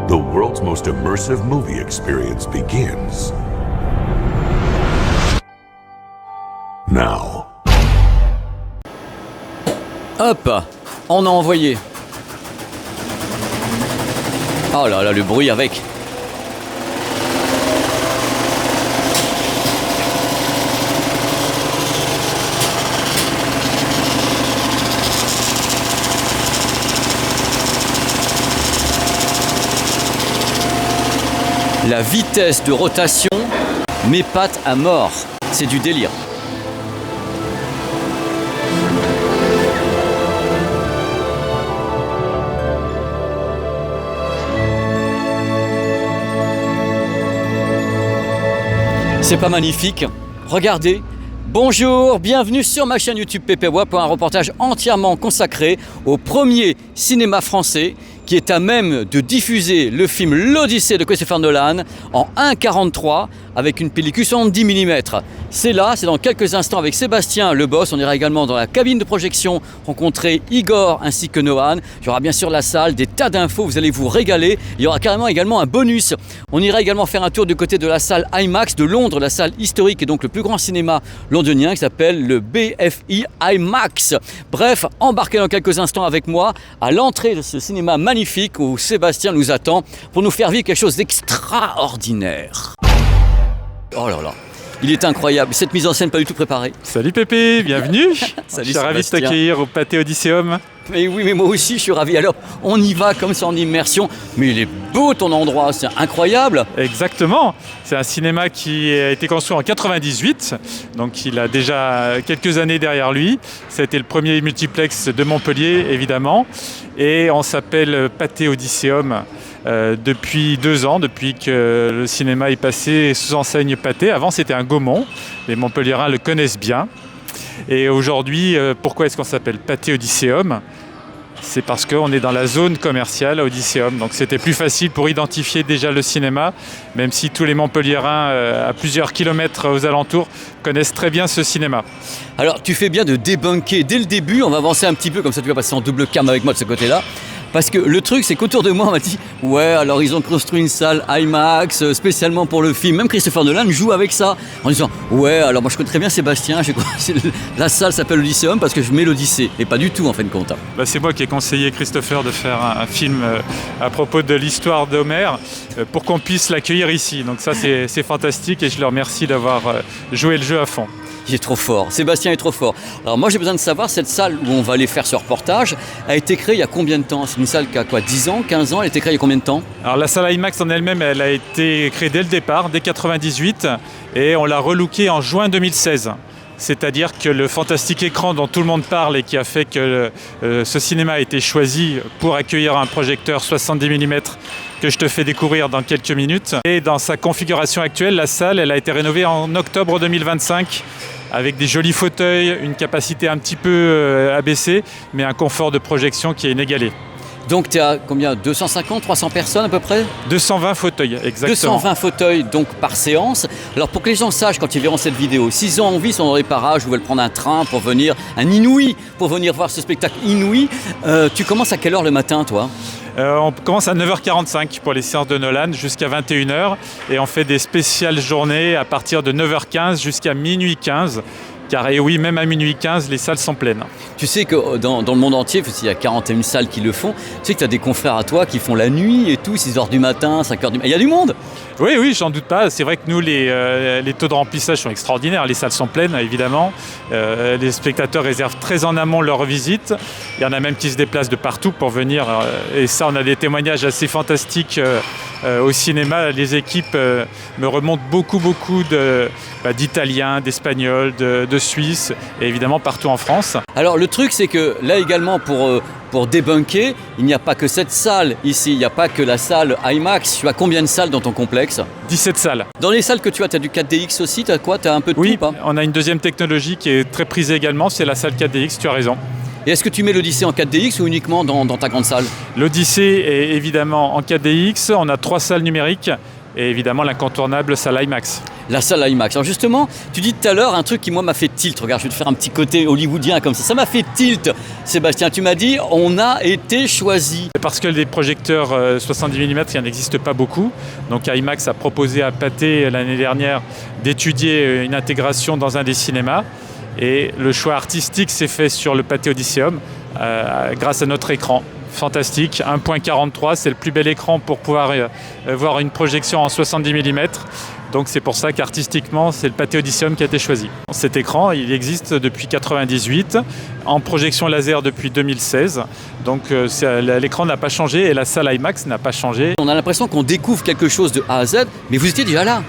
The world's most immersive movie experience begins now. Hop, on a envoyé. Oh là là, le bruit avec. La vitesse de rotation m'épate à mort. C'est du délire. C'est pas magnifique? Regardez. Bonjour, bienvenue sur ma chaîne YouTube PPWA pour un reportage entièrement consacré au premier cinéma français qui est à même de diffuser le film L'Odyssée de Christopher Nolan en 1,43 avec une pellicule 70 mm. C'est là, c'est dans quelques instants avec Sébastien, le boss. On ira également dans la cabine de projection rencontrer Igor ainsi que Nohan. Il y aura bien sûr la salle, des tas d'infos, vous allez vous régaler. Il y aura carrément également un bonus. On ira également faire un tour du côté de la salle IMAX de Londres, la salle historique et donc le plus grand cinéma londonien qui s'appelle le BFI IMAX. Bref, embarquez dans quelques instants avec moi à l'entrée de ce cinéma magnifique où Sébastien nous attend pour nous faire vivre quelque chose d'extraordinaire. Oh là là, il est incroyable, cette mise en scène pas du tout préparée. Salut Pépé, bienvenue. Salut, je suis ravi de Sébastien. t'accueillir au Pâté Odysseum. Mais oui, mais moi aussi je suis ravi. Alors, on y va comme ça en immersion. Mais il est beau ton endroit, c'est incroyable. Exactement, c'est un cinéma qui a été construit en 98, donc il a déjà quelques années derrière lui. C'était le premier multiplex de Montpellier, évidemment. Et on s'appelle Pâté Odysseum depuis 2 ans, depuis que le cinéma est passé sous enseigne Pâté. Avant, c'était un Gaumont, les Montpelliérains le connaissent bien. Et aujourd'hui, pourquoi est-ce qu'on s'appelle Pâté Odysseum ? C'est parce qu'on est dans la zone commerciale Odysseum. Donc c'était plus facile pour identifier déjà le cinéma, même si tous les Montpelliérains à plusieurs kilomètres aux alentours connaissent très bien ce cinéma. Alors, tu fais bien de débunker dès le début. On va avancer un petit peu, comme ça tu vas passer en double cam avec moi de ce côté-là. Parce que le truc, c'est qu'autour de moi, on m'a dit « Ouais, alors ils ont construit une salle IMAX spécialement pour le film. » Même Christopher Nolan joue avec ça. En disant « Ouais, alors moi je connais très bien Sébastien. La salle s'appelle l'Odysseum parce que je mets l'Odyssée. » Et pas du tout en fin de compte. C'est moi qui ai conseillé Christopher de faire un film à propos de l'histoire d'Homère pour qu'on puisse l'accueillir ici. Donc ça, c'est fantastique et je le remercie d'avoir joué le jeu à fond. Il est trop fort, Sébastien est trop fort. Alors moi j'ai besoin de savoir, cette salle où on va aller faire ce reportage a été créée il y a combien de temps? C'est une salle qui a quoi, 10 ans, 15 ans? Elle a été créée il y a combien de temps? Alors la salle IMAX en elle-même, elle a été créée dès le départ, dès 98, et on l'a relookée en juin 2016. C'est-à-dire que le fantastique écran dont tout le monde parle et qui a fait que ce cinéma a été choisi pour accueillir un projecteur 70 mm que je te fais découvrir dans quelques minutes. Et dans sa configuration actuelle, la salle elle a été rénovée en octobre 2025 avec des jolis fauteuils, une capacité un petit peu abaissée, mais un confort de projection qui est inégalé. Donc tu es à combien? 250, 300 personnes à peu près? 220 fauteuils, exactement. 220 fauteuils donc par séance. Alors pour que les gens sachent quand ils verront cette vidéo, s'ils ont envie, ils sont dans les parages ou veulent prendre un train pour venir, un inouï, pour venir voir ce spectacle inouï, tu commences à quelle heure le matin toi? On commence à 9h45 pour les séances de Nolan jusqu'à 21h et on fait des spéciales journées à partir de 9h15 jusqu'à minuit 15. Car et oui, même à minuit 15, les salles sont pleines. Tu sais que dans le monde entier, il y a 41 salles qui le font, tu sais que tu as des confrères à toi qui font la nuit et tout, 6h du matin, 5h du matin, il y a du monde. Oui, j'en doute pas. C'est vrai que nous, les taux de remplissage sont extraordinaires. Les salles sont pleines, évidemment. Les spectateurs réservent très en amont leur visite. Il y en a même qui se déplacent de partout pour venir. Et ça, on a des témoignages assez fantastiques au cinéma. Les équipes me remontent beaucoup d'Italiens, d'Espagnols, de Suisses et évidemment partout en France. Alors le truc, c'est que là également pour débunker, il n'y a pas que cette salle ici, il n'y a pas que la salle IMAX. Tu as combien de salles dans ton complexe? 17 salles. Dans les salles que tu as du 4DX aussi, tu as quoi? Tu as un peu de Oui, tout pas? on a une deuxième technologie qui est très prisée également, c'est la salle 4DX, tu as raison. Et est-ce que tu mets l'Odyssée en 4DX ou uniquement dans ta grande salle? L'Odyssée est évidemment en 4DX, on a 3 salles numériques et évidemment l'incontournable salle IMAX. la salle IMAX. Alors justement, tu dis tout à l'heure un truc qui moi m'a fait tilt. Regarde, je vais te faire un petit côté hollywoodien comme ça. Ça m'a fait tilt, Sébastien. Tu m'as dit, on a été choisi. Parce que des projecteurs 70 mm, il n'en existe pas beaucoup. Donc IMAX a proposé à Pathé l'année dernière d'étudier une intégration dans un des cinémas. Et le choix artistique s'est fait sur le Pathé Odysseum grâce à notre écran. Fantastique, 1.43, c'est le plus bel écran pour pouvoir voir une projection en 70 mm. Donc c'est pour ça qu'artistiquement, c'est le Pathé Odysseum qui a été choisi. Cet écran, il existe depuis 1998, en projection laser depuis 2016. Donc l'écran n'a pas changé et la salle IMAX n'a pas changé. On a l'impression qu'on découvre quelque chose de A à Z, mais vous étiez déjà là.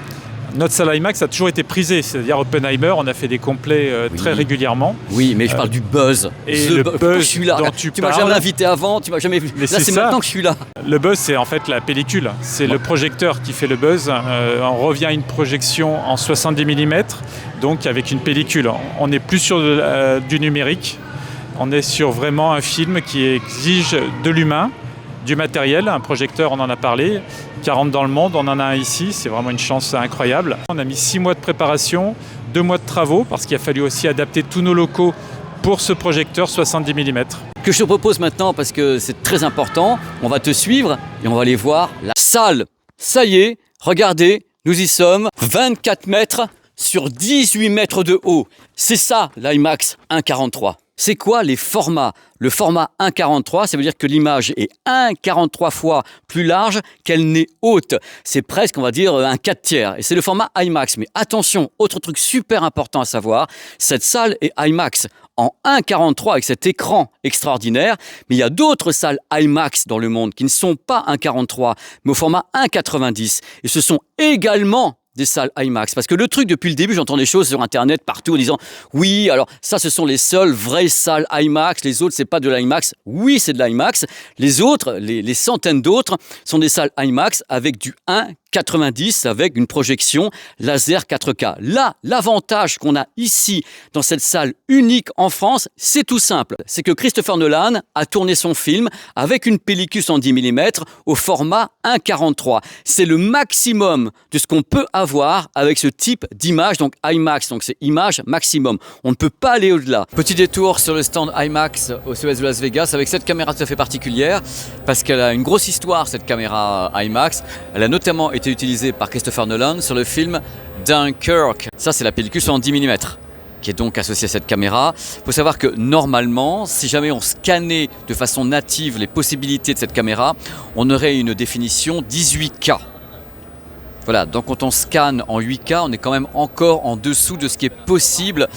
Notre salle IMAX a toujours été prisée, c'est-à-dire Oppenheimer, on a fait des complets très régulièrement. Oui, mais je parle du buzz. Et le buzz je suis là. dont Tu m'as jamais invité avant, tu m'as jamais vu. Mais là, c'est ça. maintenant que je suis là. Le buzz, c'est en fait la pellicule. C'est le projecteur qui fait le buzz. On revient à une projection en 70 mm, donc avec une pellicule. On n'est plus sur du numérique. On est sur vraiment un film qui exige de l'humain, du matériel. Un projecteur, on en a parlé. 40 dans le monde, on en a un ici. C'est vraiment une chance incroyable. On a mis 6 mois de préparation, 2 mois de travaux, parce qu'il a fallu aussi adapter tous nos locaux pour ce projecteur 70 mm. Que je te propose maintenant, parce que c'est très important, on va te suivre et on va aller voir la salle. Ça y est, regardez, nous y sommes, 24 mètres sur 18 mètres de haut. C'est ça l'IMAX 1.43. C'est quoi les formats? Le format 1.43, ça veut dire que l'image est 1.43 fois plus large qu'elle n'est haute. C'est presque, on va dire, un 4/3. Et c'est le format IMAX. Mais attention, autre truc super important à savoir, cette salle est IMAX en 1.43 avec cet écran extraordinaire. Mais il y a d'autres salles IMAX dans le monde qui ne sont pas 1.43, mais au format 1.90. Et ce sont également des salles IMAX. Parce que le truc, depuis le début, j'entends des choses sur Internet partout en disant « Oui, alors ça, ce sont les seules vraies salles IMAX. Les autres, c'est pas de l'IMAX. » Oui, c'est de l'IMAX. Les autres, les centaines d'autres, sont des salles IMAX avec du 1.90 avec une projection laser 4K. Là, l'avantage qu'on a ici, dans cette salle unique en France, c'est tout simple. C'est que Christopher Nolan a tourné son film avec une pellicule 110 mm au format 1.43. C'est le maximum de ce qu'on peut avoir avec ce type d'image, donc IMAX, donc c'est image maximum. On ne peut pas aller au-delà. Petit détour sur le stand IMAX au CES de Las Vegas avec cette caméra tout à fait particulière parce qu'elle a une grosse histoire, cette caméra IMAX. Elle a notamment été utilisée par Christopher Nolan sur le film Dunkirk. Ça, c'est la pellicule 110 mm qui est donc associée à cette caméra. Il faut savoir que normalement, si jamais on scannait de façon native les possibilités de cette caméra, on aurait une définition 18K. Voilà, donc quand on scanne en 8K, on est quand même encore en dessous de ce qui est possible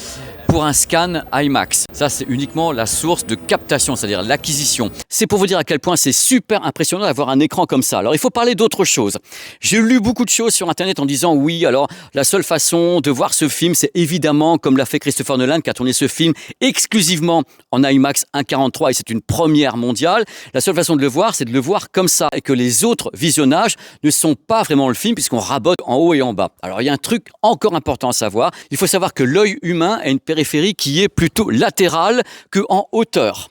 pour un scan IMAX. Ça, c'est uniquement la source de captation, c'est-à-dire l'acquisition. C'est pour vous dire à quel point c'est super impressionnant d'avoir un écran comme ça. Alors, il faut parler d'autre chose. J'ai lu beaucoup de choses sur Internet en disant oui, alors la seule façon de voir ce film, c'est évidemment, comme l'a fait Christopher Nolan, qui a tourné ce film exclusivement en IMAX 1.43 et c'est une première mondiale. La seule façon de le voir, c'est de le voir comme ça et que les autres visionnages ne sont pas vraiment le film puisqu'on rabote en haut et en bas. Alors, il y a un truc encore important à savoir. Il faut savoir que l'œil humain a une périphérie qui est plutôt latérale qu'en hauteur.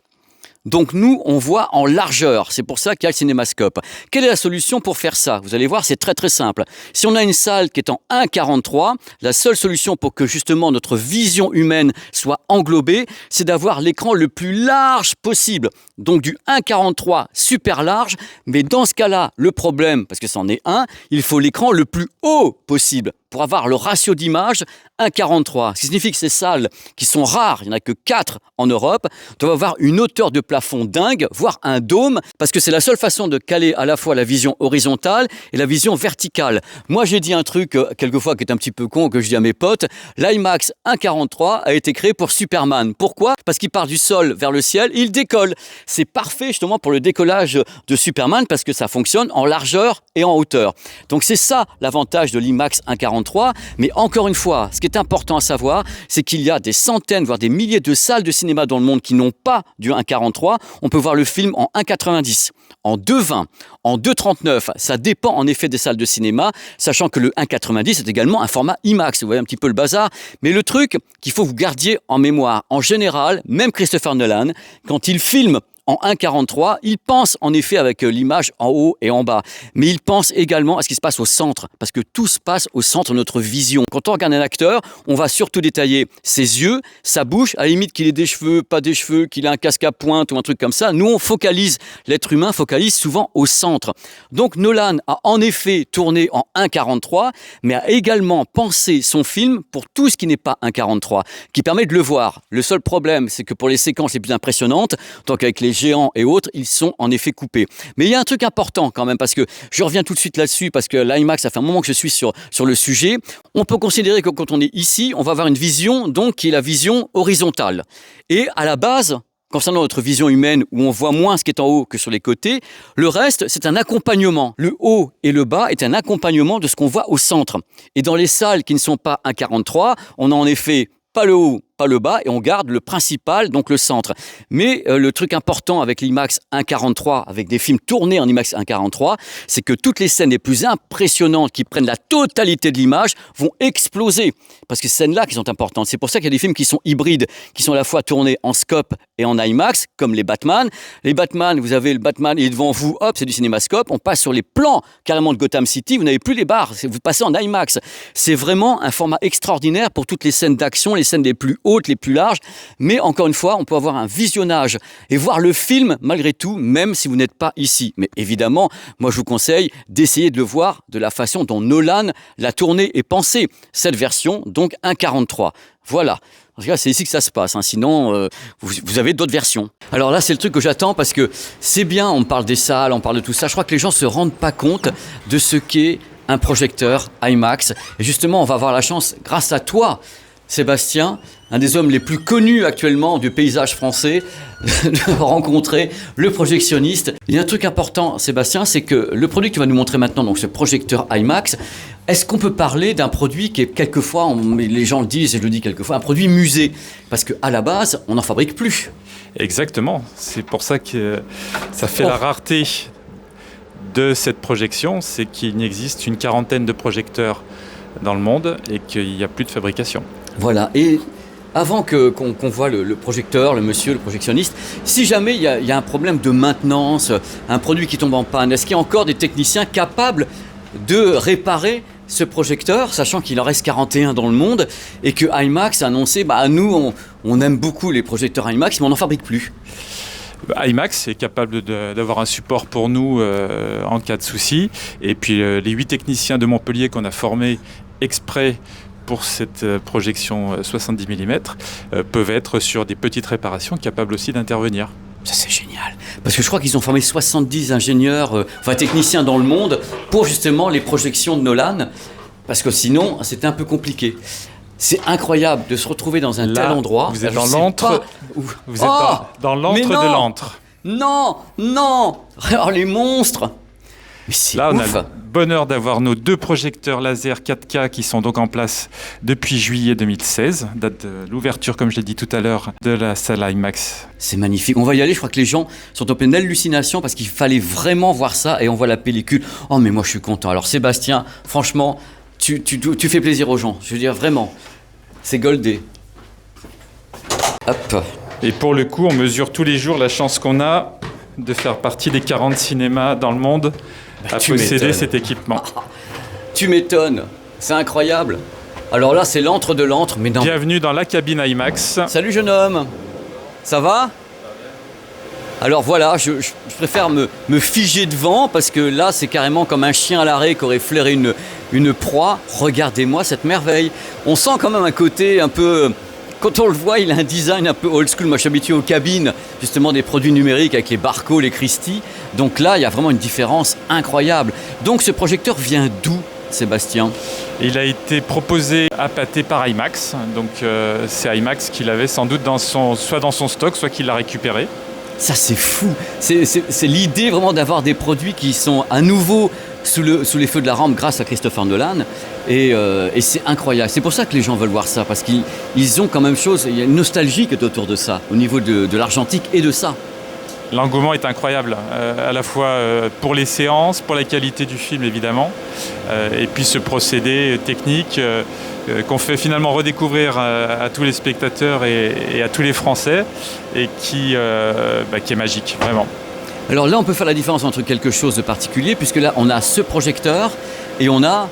Donc nous, on voit en largeur. C'est pour ça qu'il y a le cinémascope. Quelle est la solution pour faire ça? Vous allez voir, c'est très très simple. Si on a une salle qui est en 1.43, la seule solution pour que justement notre vision humaine soit englobée, c'est d'avoir l'écran le plus large possible. Donc du 1.43 super large, mais dans ce cas-là, le problème, parce que c'en est un, il faut l'écran le plus haut possible pour avoir le ratio d'image 1.43. Ce qui signifie que ces salles, qui sont rares, il n'y en a que 4 en Europe, doivent avoir une hauteur de plafond dingue, voire un dôme, parce que c'est la seule façon de caler à la fois la vision horizontale et la vision verticale. Moi, j'ai dit un truc, quelquefois, qui est un petit peu con, que je dis à mes potes, l'IMAX 1.43 a été créé pour Superman. Pourquoi? Parce qu'il part du sol vers le ciel et il décolle. C'est parfait, justement, pour le décollage de Superman, parce que ça fonctionne en largeur et en hauteur. Donc, c'est ça l'avantage de l'IMAX 1.43, mais encore une fois, ce qui est important à savoir, c'est qu'il y a des centaines, voire des milliers de salles de cinéma dans le monde qui n'ont pas du 1.43. On peut voir le film en 1.90, en 2.20, en 2.39. Ça dépend en effet des salles de cinéma, sachant que le 1.90 est également un format IMAX. Vous voyez un petit peu le bazar. Mais le truc qu'il faut vous gardiez en mémoire, en général, même Christopher Nolan, quand il filme en 1,43. Il pense en effet avec l'image en haut et en bas, mais il pense également à ce qui se passe au centre, parce que tout se passe au centre de notre vision. Quand on regarde un acteur, on va surtout détailler ses yeux, sa bouche, à la limite qu'il ait des cheveux, pas des cheveux, qu'il ait un casque à pointe ou un truc comme ça. Nous, on focalise, l'être humain focalise souvent au centre. Donc Nolan a en effet tourné en 1,43, mais a également pensé son film pour tout ce qui n'est pas 1,43, qui permet de le voir. Le seul problème, c'est que pour les séquences les plus impressionnantes, tant qu'avec les géants et autres, ils sont en effet coupés. Mais il y a un truc important quand même, parce que je reviens tout de suite là-dessus, parce que l'IMAX, ça fait un moment que je suis sur le sujet. On peut considérer que quand on est ici, on va avoir une vision donc qui est la vision horizontale. Et à la base, concernant notre vision humaine, où on voit moins ce qui est en haut que sur les côtés, le reste, c'est un accompagnement. Le haut et le bas est un accompagnement de ce qu'on voit au centre. Et dans les salles qui ne sont pas 1,43, on a en effet pas le haut, pas le bas, et on garde le principal, donc le centre. Mais le truc important avec l'IMAX 1,43, avec des films tournés en IMAX 1,43, c'est que toutes les scènes les plus impressionnantes qui prennent la totalité de l'image vont exploser. Parce que ces scènes-là qui sont importantes. C'est pour ça qu'il y a des films qui sont hybrides, qui sont à la fois tournés en scope et en IMAX, comme les Batman. Les Batman, vous avez le Batman, il est devant vous, hop, c'est du cinémascope. On passe sur les plans carrément de Gotham City, vous n'avez plus les barres, vous passez en IMAX. C'est vraiment un format extraordinaire pour toutes les scènes d'action, les scènes les plus hautes, les plus larges, mais encore une fois, on peut avoir un visionnage et voir le film malgré tout, même si vous n'êtes pas ici. Mais évidemment, moi je vous conseille d'essayer de le voir de la façon dont Nolan l'a tourné et pensé. Cette version, donc 1,43. Voilà. En tout cas, c'est ici que ça se passe. Hein. Sinon, vous avez d'autres versions. Alors là, c'est le truc que j'attends parce que c'est bien, on parle des salles, on parle de tout ça. Je crois que les gens ne se rendent pas compte de ce qu'est un projecteur IMAX. Et justement, on va avoir la chance, grâce à toi, Sébastien, un des hommes les plus connus actuellement du paysage français, de rencontrer le projectionniste. Il y a un truc important, Sébastien, c'est que le produit que tu vas nous montrer maintenant, donc ce projecteur IMAX, est-ce qu'on peut parler d'un produit qui est quelquefois, les gens le disent et je le dis quelquefois, un produit musée? Parce qu'à la base, on n'en fabrique plus. Exactement. C'est pour ça que ça fait la rareté de cette projection, c'est qu'il existe une quarantaine de projecteurs dans le monde et qu'il n'y a plus de fabrication. Voilà, et avant qu'on voit le projecteur, le monsieur, le projectionniste, si jamais il y a un problème de maintenance, un produit qui tombe en panne, est-ce qu'il y a encore des techniciens capables de réparer ce projecteur, sachant qu'il en reste 41 dans le monde et que IMAX a annoncé, nous on aime beaucoup les projecteurs IMAX, mais on n'en fabrique plus. IMAX est capable d'avoir un support pour nous en cas de souci. Et puis les 8 techniciens de Montpellier qu'on a formés exprès pour cette projection 70 mm peuvent être sur des petites réparations capables aussi d'intervenir. Ça c'est génial, parce que je crois qu'ils ont formé 70 ingénieurs, techniciens dans le monde pour justement les projections de Nolan, parce que sinon c'était un peu compliqué. C'est incroyable de se retrouver dans un tel endroit. Vous êtes dans l'antre. Vous êtes dans l'antre de l'antre. Non, non. Alors les monstres. Mais c'est là, ouf. On a le bonheur d'avoir nos 2 projecteurs laser 4K qui sont donc en place depuis juillet 2016, date de l'ouverture, comme je l'ai dit tout à l'heure, de la salle IMAX. C'est magnifique. On va y aller. Je crois que les gens sont en pleine hallucination parce qu'il fallait vraiment voir ça et on voit la pellicule. Oh, mais moi je suis content. Alors Sébastien, franchement, tu fais plaisir aux gens. Je veux dire, vraiment, c'est goldé. Hop. Et pour le coup, on mesure tous les jours la chance qu'on a de faire partie des 40 cinémas dans le monde à posséder cet équipement. Tu m'étonnes. C'est incroyable. Alors là, c'est l'antre de l'antre, mais non. Bienvenue dans la cabine IMAX. Salut jeune homme. Ça va ? Alors voilà, je préfère me figer devant parce que là, c'est carrément comme un chien à l'arrêt qui aurait flairé une proie. Regardez-moi cette merveille. On sent quand même un côté un peu... Quand on le voit, il a un design un peu old school. Moi, je suis habitué aux cabines, justement, des produits numériques avec les Barco, les Christie. Donc là, il y a vraiment une différence incroyable. Donc ce projecteur vient d'où, Sébastien ? Il a été proposé à pâter par IMAX. Donc c'est IMAX qui l'avait sans doute soit dans son stock, soit qu'il l'a récupéré. Ça, c'est fou. C'est l'idée vraiment d'avoir des produits qui sont à nouveau sous les feux de la rampe grâce à Christopher Nolan. Et c'est incroyable. C'est pour ça que les gens veulent voir ça, parce qu'ils ont quand même chose. Il y a une nostalgie qui est autour de ça, au niveau de l'argentique et de ça. L'engouement est incroyable, à la fois pour les séances, pour la qualité du film évidemment, et puis ce procédé technique qu'on fait finalement redécouvrir à tous les spectateurs et à tous les Français, et qui est magique, vraiment. Alors là, on peut faire la différence entre quelque chose de particulier, puisque là, on a ce projecteur et on a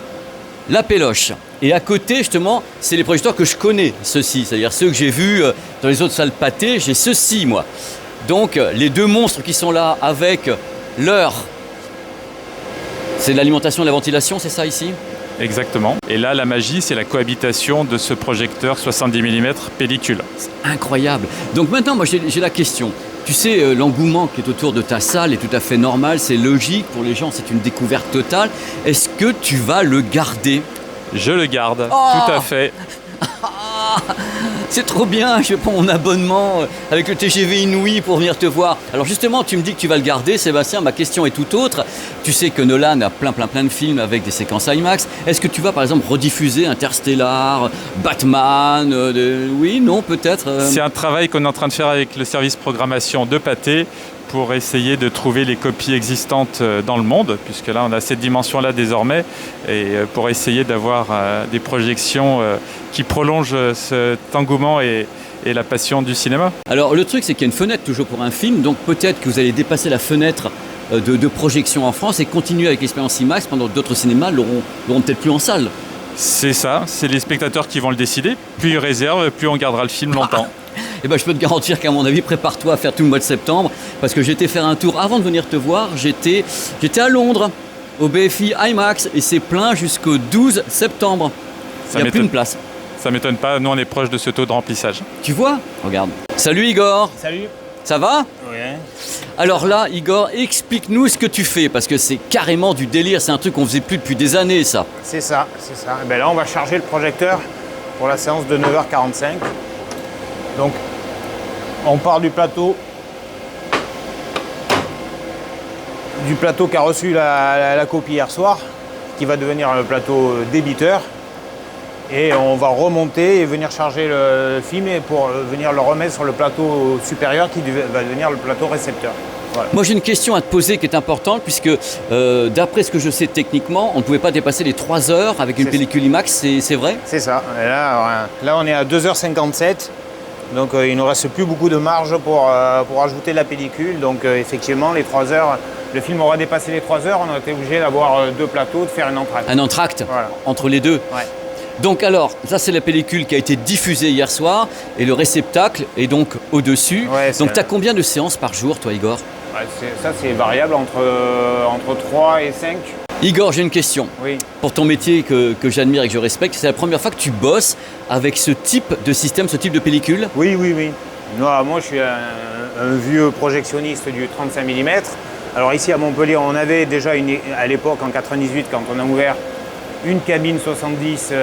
la péloche. Et à côté, justement, c'est les projecteurs que je connais, ceux-ci, c'est-à-dire ceux que j'ai vus dans les autres salles pâtées, j'ai ceux-ci, moi. Donc, les deux monstres qui sont là avec leur... C'est de l'alimentation et de la ventilation, c'est ça ici ? Exactement. Et là, la magie, c'est la cohabitation de ce projecteur 70 mm pellicule. C'est incroyable. Donc maintenant, moi, j'ai la question. Tu sais, l'engouement qui est autour de ta salle est tout à fait normal, c'est logique. Pour les gens, c'est une découverte totale. Est-ce que tu vas le garder ? Je le garde, Oh ! tout à fait. C'est trop bien, je prends mon abonnement avec le TGV Inouï pour venir te voir. Alors justement, tu me dis que tu vas le garder, Sébastien, ma question est tout autre. Tu sais que Nolan a plein de films avec des séquences IMAX. Est-ce que tu vas par exemple rediffuser Interstellar, Batman Oui, non, peut-être C'est un travail qu'on est en train de faire avec le service programmation de Pathé pour essayer de trouver les copies existantes dans le monde, puisque là on a cette dimension-là désormais, et pour essayer d'avoir des projections qui prolongent cet engouement et la passion du cinéma. Alors le truc c'est qu'il y a une fenêtre toujours pour un film, donc peut-être que vous allez dépasser la fenêtre de projection en France et continuer avec l'expérience IMAX pendant que d'autres cinémas l'auront peut-être plus en salle. C'est ça, c'est les spectateurs qui vont le décider. Plus ils réservent, plus on gardera le film longtemps. Eh ben, je peux te garantir qu'à mon avis, prépare-toi à faire tout le mois de septembre, parce que j'étais faire un tour avant de venir te voir. J'étais à Londres, au BFI IMAX, et c'est plein jusqu'au 12 septembre. Il n'y a plus de place. Ça m'étonne pas, nous on est proche de ce taux de remplissage. Tu vois ? Regarde. Salut Igor. Salut. Ça va ? Oui. Alors là, Igor, explique-nous ce que tu fais, parce que c'est carrément du délire. C'est un truc qu'on faisait plus depuis des années, ça. C'est ça, c'est ça. Et ben là, on va charger le projecteur pour la séance de 9h45. Donc, on part du plateau qui a reçu la copie hier soir, qui va devenir le plateau débiteur. Et on va remonter et venir charger le film et pour venir le remettre sur le plateau supérieur qui va devenir le plateau récepteur. Voilà. Moi j'ai une question à te poser qui est importante puisque d'après ce que je sais techniquement, on ne pouvait pas dépasser les 3 heures avec une pellicule IMAX, c'est vrai ? C'est ça. Et là, on est à 2h57. Donc il ne nous reste plus beaucoup de marge pour ajouter la pellicule. Donc effectivement, les 3 heures, le film aura dépassé les 3 heures. On a été obligé d'avoir 2 plateaux, de faire un entracte. Un entracte voilà. Entre les deux. Ouais. Donc alors, ça c'est la pellicule qui a été diffusée hier soir et le réceptacle est donc au-dessus. Ouais, donc tu as combien de séances par jour toi Igor ? Ouais, ça c'est variable entre 3 et 5. Igor, j'ai une question. Oui. Pour ton métier que j'admire et que je respecte, c'est la première fois que tu bosses avec ce type de système, ce type de pellicule ? Oui. Moi je suis un vieux projectionniste du 35 mm. Alors ici à Montpellier, on avait déjà à l'époque en 98 quand on a ouvert une cabine 70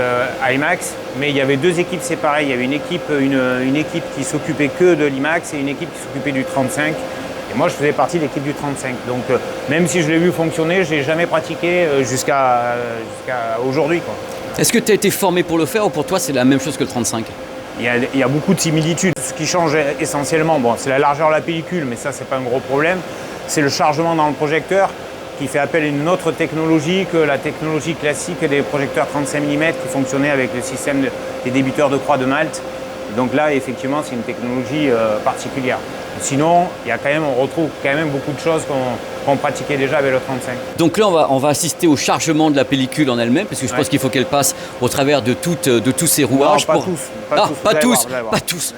IMAX, mais il y avait 2 équipes séparées. Il y avait une équipe qui s'occupait que de l'IMAX et une équipe qui s'occupait du 35. Et moi, je faisais partie de l'équipe du 35. Donc, même si je l'ai vu fonctionner, je n'ai jamais pratiqué jusqu'à aujourd'hui, quoi. Est-ce que tu as été formé pour le faire ou pour toi c'est la même chose que le 35 ? Il y a beaucoup de similitudes. Ce qui change essentiellement, c'est la largeur de la pellicule, mais ça, c'est pas un gros problème. C'est le chargement dans le projecteur qui fait appel à une autre technologie que la technologie classique des projecteurs 35 mm qui fonctionnait avec le système des débiteurs de croix de Malte. Donc là, effectivement, c'est une technologie particulière. Sinon, on retrouve quand même beaucoup de choses qu'on pratiquait déjà avec le 35. Donc là, on va assister au chargement de la pellicule en elle-même, parce que je pense qu'il faut qu'elle passe au travers de tous ces rouages. Non, pas tous. Pas tous.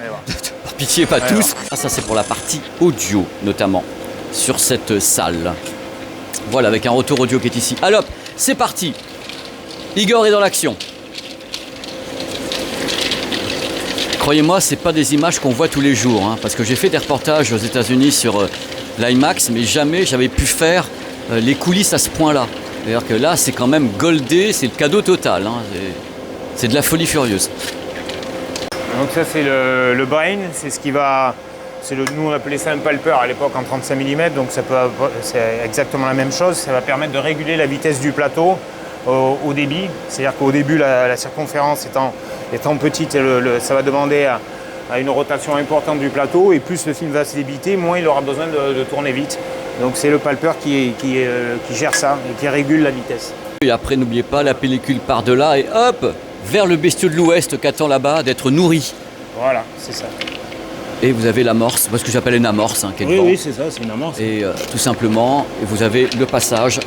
Par pitié, pas tous. Ah, ça, c'est pour la partie audio, notamment, sur cette salle. Voilà, avec un retour audio qui est ici. Allez hop, c'est parti. Igor est dans l'action. Croyez-moi, c'est pas des images qu'on voit tous les jours, hein, parce que j'ai fait des reportages aux États-Unis sur l'IMAX, mais jamais j'avais pu faire les coulisses à ce point-là. C'est-à-dire que là, c'est quand même goldé, c'est le cadeau total. Hein, c'est de la folie furieuse. Donc ça, c'est le brain, c'est ce qui va... Nous, on appelait ça un palper à l'époque en 35 mm, donc c'est exactement la même chose. Ça va permettre de réguler la vitesse du plateau au début. C'est-à-dire qu'au début, la circonférence étant petite, ça va demander à une rotation importante du plateau, et plus le film va se débiter, moins il aura besoin de tourner vite. Donc c'est le palpeur qui gère ça et qui régule la vitesse. Et après, n'oubliez pas, la pellicule part de là et hop, vers le bestiau de l'Ouest qu'attend là-bas d'être nourri. Voilà, c'est ça. Et vous avez l'amorce, ce que j'appelle une amorce, hein, qui est Oui, devant. oui, c'est ça, c'est une amorce. Et tout simplement, vous avez le passage.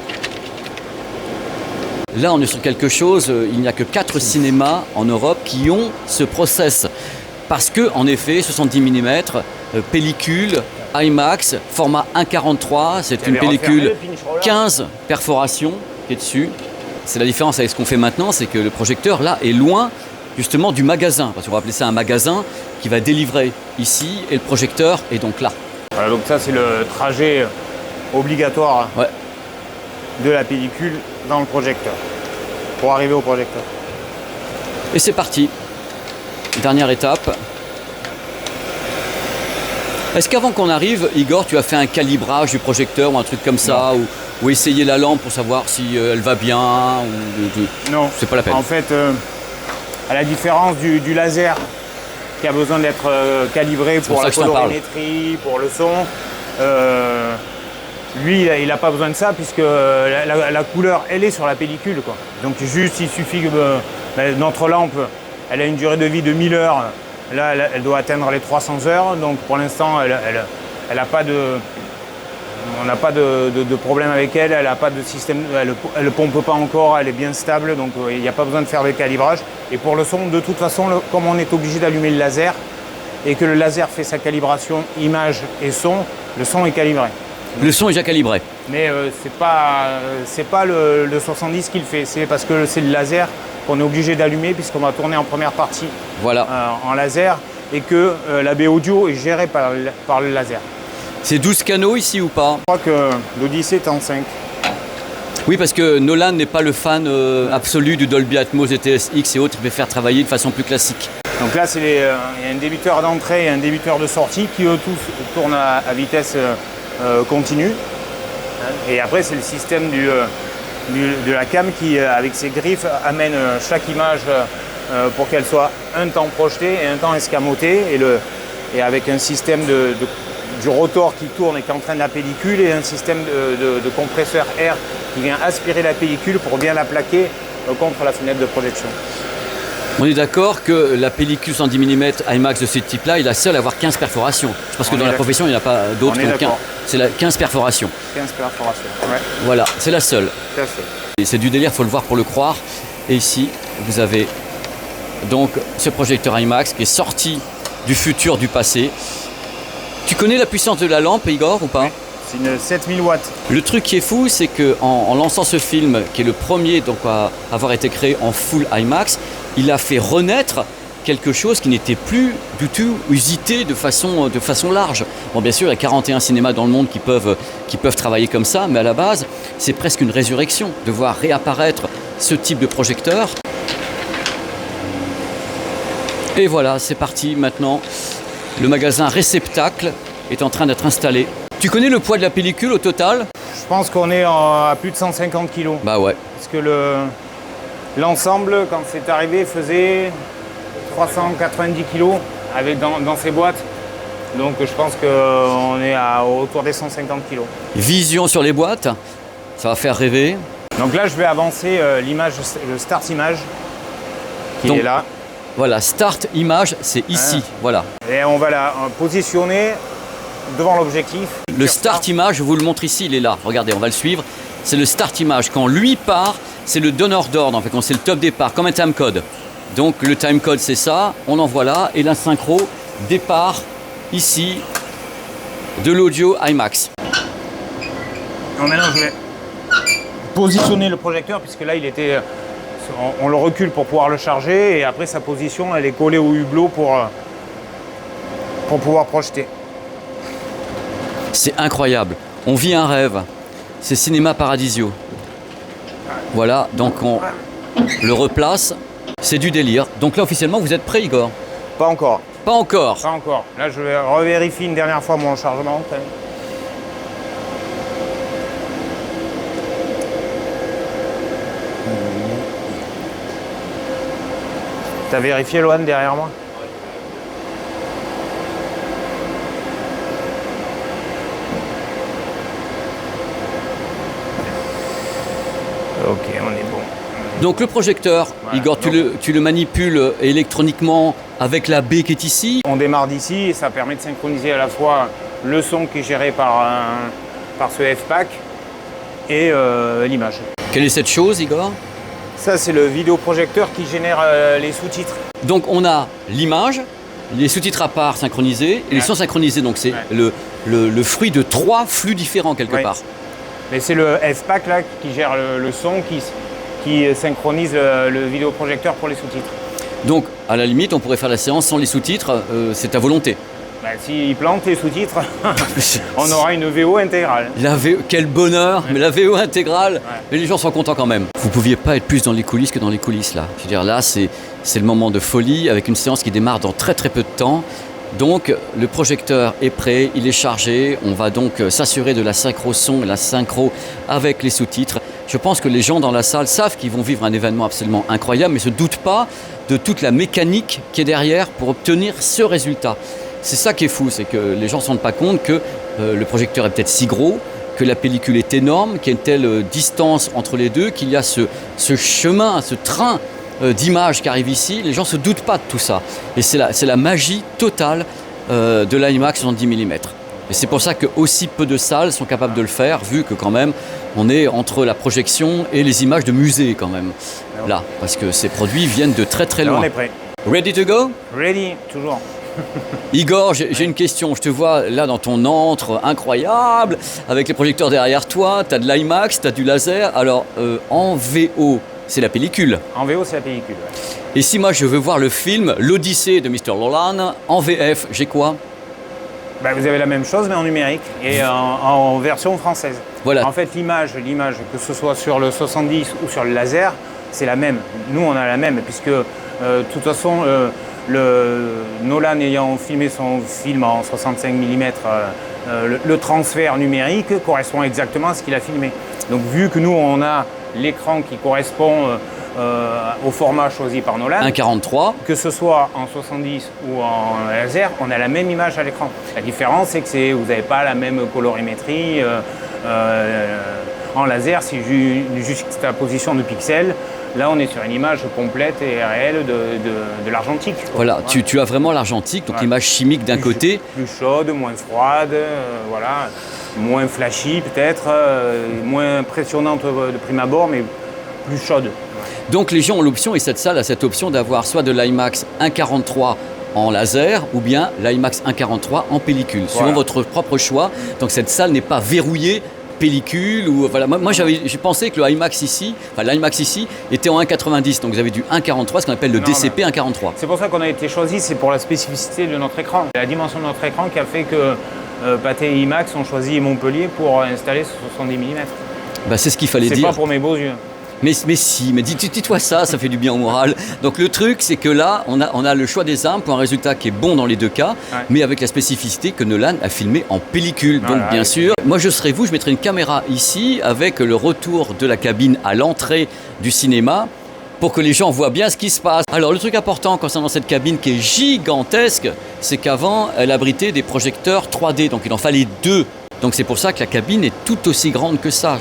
Là, on est sur quelque chose, il n'y a que 4 cinémas en Europe qui ont ce process. Parce que, en effet, 70 mm, pellicule, IMAX, format 1,43, c'est une pellicule 15 perforations qui est dessus. C'est la différence avec ce qu'on fait maintenant, c'est que le projecteur, là, est loin justement du magasin. Parce qu'on va appeler ça un magasin qui va délivrer ici, et le projecteur est donc là. Voilà, donc ça, c'est le trajet obligatoire de la pellicule dans le projecteur, pour arriver au projecteur. Et c'est parti. Dernière étape. Est-ce qu'avant qu'on arrive, Igor, tu as fait un calibrage du projecteur ou un truc comme ça, ou essayer la lampe pour savoir si elle va bien Non, c'est pas la peine. En fait, à la différence du laser qui a besoin d'être calibré pour la colorimétrie, pour le son, lui, il n'a pas besoin de ça puisque la couleur, elle est sur la pellicule, quoi. Donc juste, il suffit que notre lampe, elle a une durée de vie de 1000 heures. Là, elle doit atteindre les 300 heures. Donc pour l'instant, elle n'a pas de... On n'a pas de problème avec elle. Elle n'a pas de système... Elle ne pompe pas encore. Elle est bien stable. Donc il n'y a pas besoin de faire de calibrage. Et pour le son, de toute façon, comme on est obligé d'allumer le laser et que le laser fait sa calibration image et son, le son est calibré. Le son est déjà calibré. Mais c'est pas le 70 qui le fait, c'est parce que c'est le laser qu'on est obligé d'allumer puisqu'on va tourner en première partie en laser et que la baie audio est gérée par le laser. C'est 12 canaux ici ou pas? Je crois que l'Odyssée est en 5. Oui, parce que Nolan n'est pas le fan absolu du Dolby Atmos, DTS-X et autres, il peut faire travailler de façon plus classique. Donc là, il y a un débiteur d'entrée et un débiteur de sortie qui eux tous tournent à vitesse continue. Et après, c'est le système de la cam qui, avec ses griffes, amène chaque image pour qu'elle soit un temps projetée et un temps escamoté. Et avec un système du rotor qui tourne et qui entraîne la pellicule et un système de compresseur air qui vient aspirer la pellicule pour bien la plaquer contre la fenêtre de projection. On est d'accord que la pellicule 110 mm IMAX de ce type-là est la seule à avoir 15 perforations. Parce que dans la profession, il n'y en a pas d'autres qui ont 15. C'est la 15 perforations. 15 perforations, ouais. Voilà, c'est la seule. C'est la seule. Et c'est du délire, il faut le voir pour le croire. Et ici, vous avez donc ce projecteur IMAX qui est sorti du futur, du passé. Tu connais la puissance de la lampe, Igor, ou pas? Oui. C'est une 7000 watts. Le truc qui est fou, c'est qu'en lançant ce film, qui est le premier donc, à avoir été créé en full IMAX, il a fait renaître quelque chose qui n'était plus du tout usité de façon large. Bon, bien sûr, il y a 41 cinémas dans le monde qui peuvent travailler comme ça, mais à la base, c'est presque une résurrection de voir réapparaître ce type de projecteur. Et voilà, c'est parti maintenant. Le magasin réceptacle est en train d'être installé. Tu connais le poids de la pellicule au total? Je pense qu'on est à plus de 150 kg. Bah ouais. Parce que l'ensemble, quand c'est arrivé, faisait 390 kg dans ces boîtes. Donc je pense qu'on est autour des 150 kg. Vision sur les boîtes, ça va faire rêver. Donc là, je vais avancer l'image, le start image qui est là. Voilà, start image, c'est ici. Voilà. Et on va la positionner devant l'objectif. Le start image, je vous le montre ici, il est là. Regardez, on va le suivre. C'est le start image. Quand lui part, c'est le donneur d'ordre, en fait, quand c'est le top départ, comme un timecode. Donc le timecode, c'est ça, on envoie là, et la synchro départ ici de l'audio IMAX. Donc maintenant, je vais positionner le projecteur, puisque là, on le recule pour pouvoir le charger, et après, sa position, elle est collée au hublot pour pouvoir projeter. C'est incroyable. On vit un rêve. C'est Cinéma Paradisio. Voilà, donc on le replace. C'est du délire. Donc là, officiellement, vous êtes prêt, Igor? Pas encore. Pas encore. Pas encore. Là, je vais revérifier une dernière fois mon chargement. T'as vérifié, Lohan, derrière moi? Ok, on est bon. Donc le projecteur, Voilà, Igor, tu le manipules électroniquement avec la baie qui est ici. On démarre d'ici et ça permet de synchroniser à la fois le son qui est géré par ce F-Pack et l'image. Quelle est cette chose, Igor? Ça, c'est le vidéoprojecteur qui génère les sous-titres. Donc on a l'image, les sous-titres à part synchronisés, et les sons synchronisés. Donc c'est le fruit de 3 flux différents quelque part. Mais c'est le F-Pack là qui gère le son, qui synchronise le vidéoprojecteur pour les sous-titres. Donc à la limite, on pourrait faire la séance sans les sous-titres, c'est à volonté. Bah, s'il plante les sous-titres, on aura une VO intégrale. Quel bonheur, mais la VO intégrale, mais les gens sont contents quand même. Vous pouviez pas être plus dans les coulisses que dans les coulisses là. Je veux dire là, c'est le moment de folie avec une séance qui démarre dans très très peu de temps. Donc le projecteur est prêt, il est chargé, on va donc s'assurer de la synchro son et la synchro avec les sous-titres. Je pense que les gens dans la salle savent qu'ils vont vivre un événement absolument incroyable, mais ne se doutent pas de toute la mécanique qui est derrière pour obtenir ce résultat. C'est ça qui est fou, c'est que les gens ne se rendent pas compte que le projecteur est peut-être si gros, que la pellicule est énorme, qu'il y a une telle distance entre les deux, qu'il y a ce chemin, ce train d'images qui arrive ici. Les gens ne se doutent pas de tout ça. Et c'est la magie totale de l'IMAX 70 mm. Et c'est pour ça que aussi peu de salles sont capables de le faire, vu que quand même on est entre la projection et les images de musée quand même. Là, parce que ces produits viennent de très très loin. On est prêt. Ready to go? Ready, toujours. Igor, j'ai une question. Je te vois là dans ton antre incroyable, avec les projecteurs derrière toi. Tu as de l'IMAX, tu as du laser. Alors, en VO, c'est la pellicule. En VO, c'est la pellicule. Ouais. Et si moi je veux voir le film L'Odyssée de Mr. Nolan, en VF, j'ai quoi? Bah, vous avez la même chose, mais en numérique et en version française. Voilà. En fait, l'image, que ce soit sur le 70 ou sur le laser, c'est la même. Nous, on a la même, puisque de toute façon, Nolan ayant filmé son film en 65 mm, le transfert numérique correspond exactement à ce qu'il a filmé. Donc, vu que nous, on a l'écran qui correspond au format choisi par Nolan, 1,43. que ce soit en 70 ou en laser, on a la même image à l'écran. La différence, c'est que vous n'avez pas la même colorimétrie. En laser, c'est juste la position de pixels. Là, on est sur une image complète et réelle de l'argentique. Voilà, tu as vraiment l'argentique, donc l'image chimique d'un côté. Plus chaude, moins froide, voilà, moins flashy peut-être, moins impressionnante de prime abord, mais plus chaude. Donc les gens ont l'option, et cette salle a cette option d'avoir soit de l'IMAX 1,43 en laser ou bien l'IMAX 1,43 en pellicule, selon votre propre choix. Donc cette salle n'est pas verrouillée pellicule ou voilà. Moi j'ai pensé que l'IMAX ici était en 1,90, donc vous avez du 1,43, ce qu'on appelle le DCP 1,43. C'est pour ça qu'on a été choisi, c'est pour la spécificité de notre écran. La dimension de notre écran qui a fait que Pathé et IMAX ont choisi Montpellier pour installer ce 70 mm. Bah, c'est ce qu'il fallait dire. C'est pas pour mes beaux yeux. Mais dis-toi ça fait du bien au moral. Donc le truc, c'est que là, on a le choix des armes pour un résultat qui est bon dans les deux cas, mais avec la spécificité que Nolan a filmé en pellicule. Donc bien sûr, moi je serais vous, je mettrais une caméra ici avec le retour de la cabine à l'entrée du cinéma pour que les gens voient bien ce qui se passe. Alors le truc important concernant cette cabine qui est gigantesque, c'est qu'avant, elle abritait des projecteurs 3D, donc il en fallait 2. Donc c'est pour ça que la cabine est tout aussi grande que ça.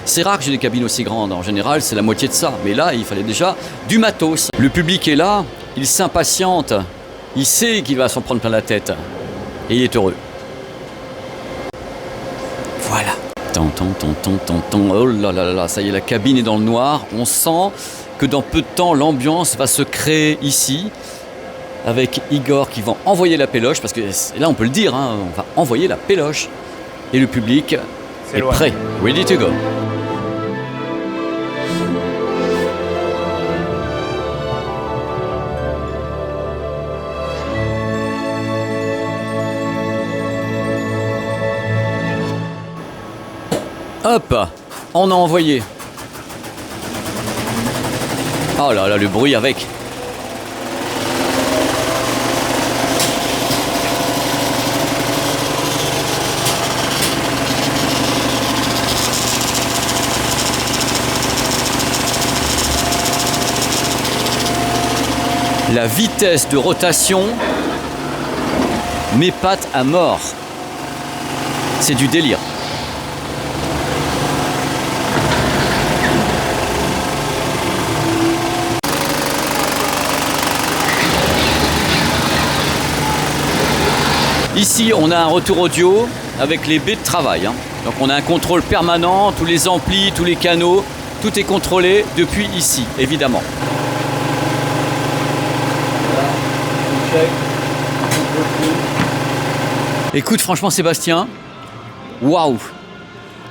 C'est rare que j'ai des cabines aussi grandes. En général, c'est la moitié de ça. Mais là, il fallait déjà du matos. Le public est là, il s'impatiente. Il sait qu'il va s'en prendre plein la tête. Et il est heureux. Voilà. Oh là là là, ça y est, la cabine est dans le noir. On sent que dans peu de temps, l'ambiance va se créer ici. Avec Igor qui va envoyer la péloche. Parce que là, on peut le dire, hein, on va envoyer la péloche. Et le public est prêt. Ready to go. Hop, on a envoyé. Oh là là, le bruit avec. La vitesse de rotation m'épate à mort. C'est du délire. Ici, on a un retour audio avec les baies de travail. Donc on a un contrôle permanent, tous les amplis, tous les canaux, tout est contrôlé depuis ici, évidemment. Écoute, franchement Sébastien, waouh!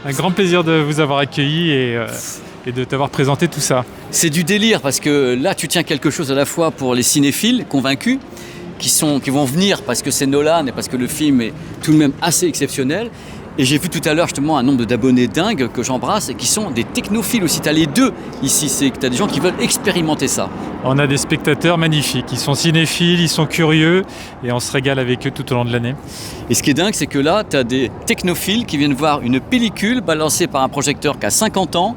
Un grand plaisir de vous avoir accueilli et de t'avoir présenté tout ça. C'est du délire parce que là tu tiens quelque chose à la fois pour les cinéphiles convaincus qui vont venir parce que c'est Nolan et parce que le film est tout de même assez exceptionnel. Et j'ai vu tout à l'heure justement un nombre d'abonnés dingues que j'embrasse et qui sont des technophiles aussi. Tu as les deux ici, c'est que tu as des gens qui veulent expérimenter ça. On a des spectateurs magnifiques, ils sont cinéphiles, ils sont curieux et on se régale avec eux tout au long de l'année. Et ce qui est dingue, c'est que là, tu as des technophiles qui viennent voir une pellicule balancée par un projecteur qui a 50 ans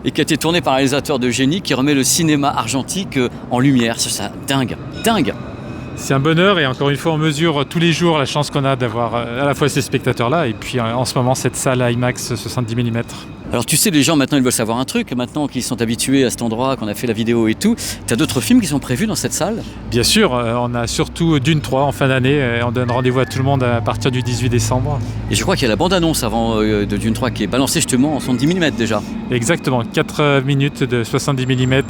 et qui a été tournée par un réalisateur de génie qui remet le cinéma argentique en lumière. C'est ça, dingue, dingue. C'est un bonheur et encore une fois on mesure tous les jours la chance qu'on a d'avoir à la fois ces spectateurs-là et puis en ce moment cette salle IMAX 70 mm. Alors tu sais, les gens maintenant ils veulent savoir un truc, maintenant qu'ils sont habitués à cet endroit, qu'on a fait la vidéo et tout. Tu as d'autres films qui sont prévus dans cette salle? Bien sûr, on a surtout Dune 3 en fin d'année, on donne rendez-vous à tout le monde à partir du 18 décembre. Et je crois qu'il y a la bande-annonce avant de Dune 3 qui est balancée justement en 70 mm déjà. Exactement, 4 minutes de 70 mm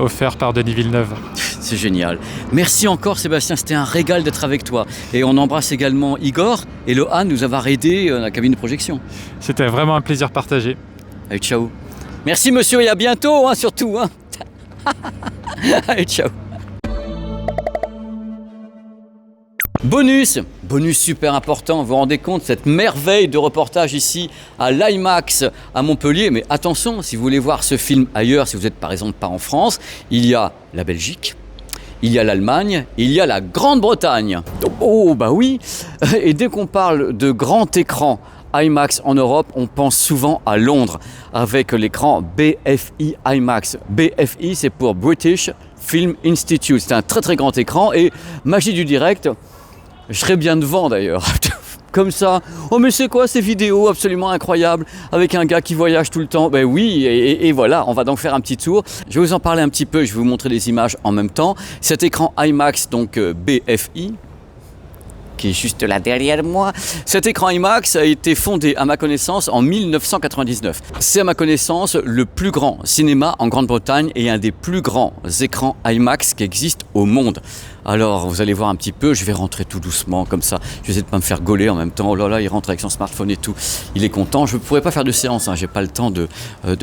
offerts par Denis Villeneuve. C'est génial. Merci encore Sébastien, c'était un régal d'être avec toi. Et on embrasse également Igor et Lohan nous avoir aidés à la cabine de projection. C'était vraiment un plaisir partagé. Allez, ciao. Merci monsieur et à bientôt, surtout. Allez, ciao. Bonus super important, vous vous rendez compte, cette merveille de reportage ici à l'IMAX à Montpellier. Mais attention, si vous voulez voir ce film ailleurs, si vous n'êtes par exemple pas en France, il y a la Belgique, il y a l'Allemagne, il y a la Grande-Bretagne. Oh bah oui. Et dès qu'on parle de grand écran IMAX en Europe, on pense souvent à Londres avec l'écran BFI IMAX. BFI, c'est pour British Film Institute. C'est un très très grand écran et magie du direct, je serais bien devant d'ailleurs. Comme ça, oh mais c'est quoi ces vidéos absolument incroyables avec un gars qui voyage tout le temps? Ben oui, et voilà, on va donc faire un petit tour. Je vais vous en parler un petit peu, je vais vous montrer les images en même temps. Cet écran IMAX, donc BFI, qui est juste là derrière moi. Cet écran IMAX a été fondé, à ma connaissance, en 1999. C'est, à ma connaissance, le plus grand cinéma en Grande-Bretagne et un des plus grands écrans IMAX qui existent au monde. Alors, vous allez voir un petit peu, je vais rentrer tout doucement, comme ça. Je vais essayer de ne pas me faire gauler en même temps. Oh là là, il rentre avec son smartphone et tout. Il est content. Je ne pourrais pas faire de séance, j'ai pas le temps de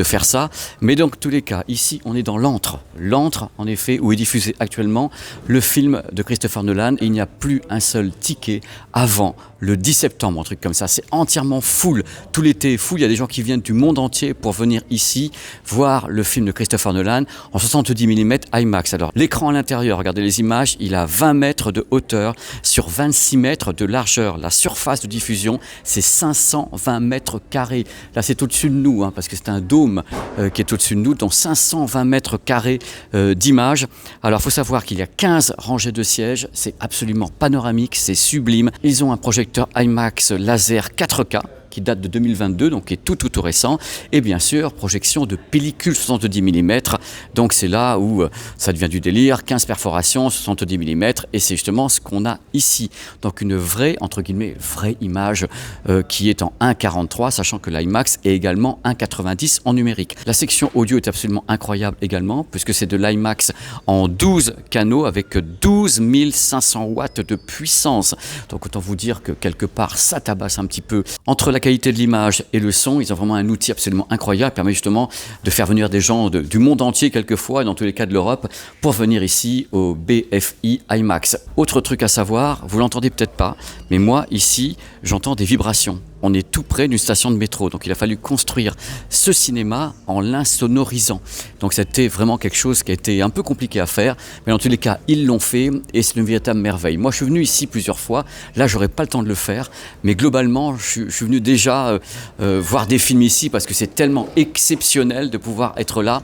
faire ça. Mais donc, tous les cas, ici, on est dans l'antre. L'antre, en effet, où est diffusé actuellement le film de Christopher Nolan. Et il n'y a plus un seul ticket avant le 10 septembre, un truc comme ça. C'est entièrement full. Tout l'été est full. Il y a des gens qui viennent du monde entier pour venir ici voir le film de Christopher Nolan en 70 mm IMAX. Alors, l'écran à l'intérieur, regardez les images, il a 20 mètres de hauteur sur 26 mètres de largeur. La surface de diffusion, c'est 520 mètres carrés. Là, c'est au-dessus de nous, parce que c'est un dôme qui est au-dessus de nous, donc 520 mètres carrés d'images. Alors, il faut savoir qu'il y a 15 rangées de sièges. C'est absolument panoramique, c'est sublime. Ils ont un projecteur IMAX laser 4K qui date de 2022, donc qui est tout récent, et bien sûr, projection de pellicule 70 mm, donc c'est là où ça devient du délire, 15 perforations, 70 mm, et c'est justement ce qu'on a ici, donc une vraie, entre guillemets, vraie image qui est en 1,43, sachant que l'IMAX est également 1,90 en numérique. La section audio est absolument incroyable également, puisque c'est de l'IMAX en 12 canaux, avec 12 500 watts de puissance, donc autant vous dire que quelque part, ça tabasse un petit peu. Entre la qualité de l'image et le son, ils ont vraiment un outil absolument incroyable qui permet justement de faire venir des gens du monde entier quelquefois, et dans tous les cas de l'Europe, pour venir ici au BFI IMAX. Autre truc à savoir, vous l'entendez peut-être pas, mais moi ici, j'entends des vibrations. On est tout près d'une station de métro, donc il a fallu construire ce cinéma en l'insonorisant. Donc c'était vraiment quelque chose qui a été un peu compliqué à faire, mais dans tous les cas, ils l'ont fait et c'est une véritable merveille. Moi, je suis venu ici plusieurs fois, là, j'aurais pas le temps de le faire, mais globalement, je suis venu déjà voir des films ici parce que c'est tellement exceptionnel de pouvoir être là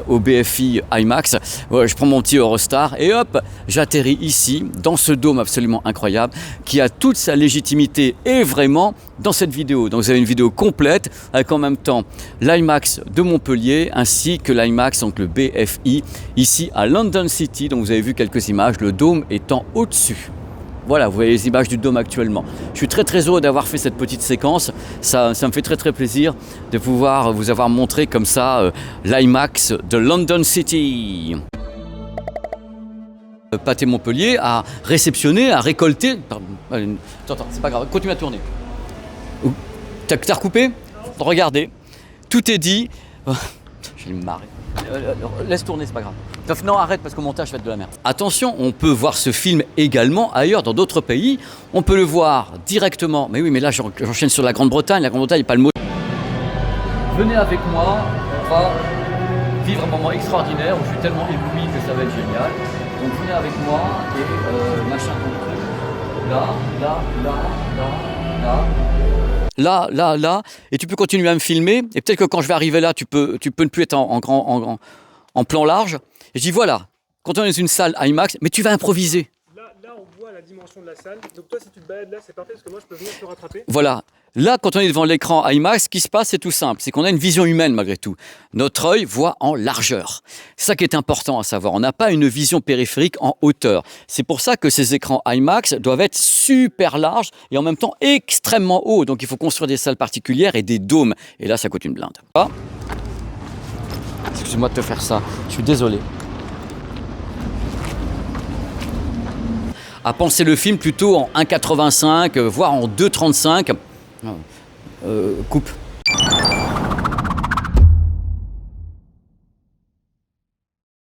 au BFI IMAX. Ouais, je prends mon petit Eurostar et hop, j'atterris ici, dans ce dôme absolument incroyable, qui a toute sa légitimité et vraiment dans cette vidéo. Donc vous avez une vidéo complète avec en même temps l'IMAX de Montpellier ainsi que l'IMAX, donc le BFI, ici à London City. Donc vous avez vu quelques images, le dôme étant au-dessus. Voilà, vous voyez les images du dôme actuellement. Je suis très très heureux d'avoir fait cette petite séquence. Ça me fait très très plaisir de pouvoir vous avoir montré comme ça l'IMAX de London City. Pathé Montpellier a réceptionné, a récolté... Pardon, attends, c'est pas grave, continue à tourner. T'as recoupé? Regardez, tout est dit. Je vais me marrer. Laisse tourner, c'est pas grave. Non, arrête parce qu'au montage, je vais être de la merde. Attention, on peut voir ce film également ailleurs, dans d'autres pays. On peut le voir directement. Mais oui, mais là, j'enchaîne sur la Grande-Bretagne. La Grande-Bretagne n'est pas le mot. Venez avec moi, on va vivre un moment extraordinaire où je suis tellement ébloui que ça va être génial. Donc venez avec moi et machin ton truc. Là, et tu peux continuer à me filmer, et peut-être que quand je vais arriver là, tu peux ne plus être en plan large. Et je dis voilà, quand on est dans une salle IMAX, mais tu vas improviser. Là, on voit la dimension de la salle, donc toi, si tu te balades là, c'est parfait, parce que moi, je peux venir te rattraper. Voilà, là, quand on est devant l'écran IMAX, ce qui se passe, c'est tout simple, c'est qu'on a une vision humaine malgré tout. Notre œil voit en largeur. C'est ça qui est important à savoir, on n'a pas une vision périphérique en hauteur. C'est pour ça que ces écrans IMAX doivent être super larges et en même temps extrêmement hauts. Donc il faut construire des salles particulières et des dômes. Et là, ça coûte une blinde. Ah. Excuse-moi de te faire ça, je suis désolé. À penser le film plutôt en 1,85, voire en 2,35. Coupe.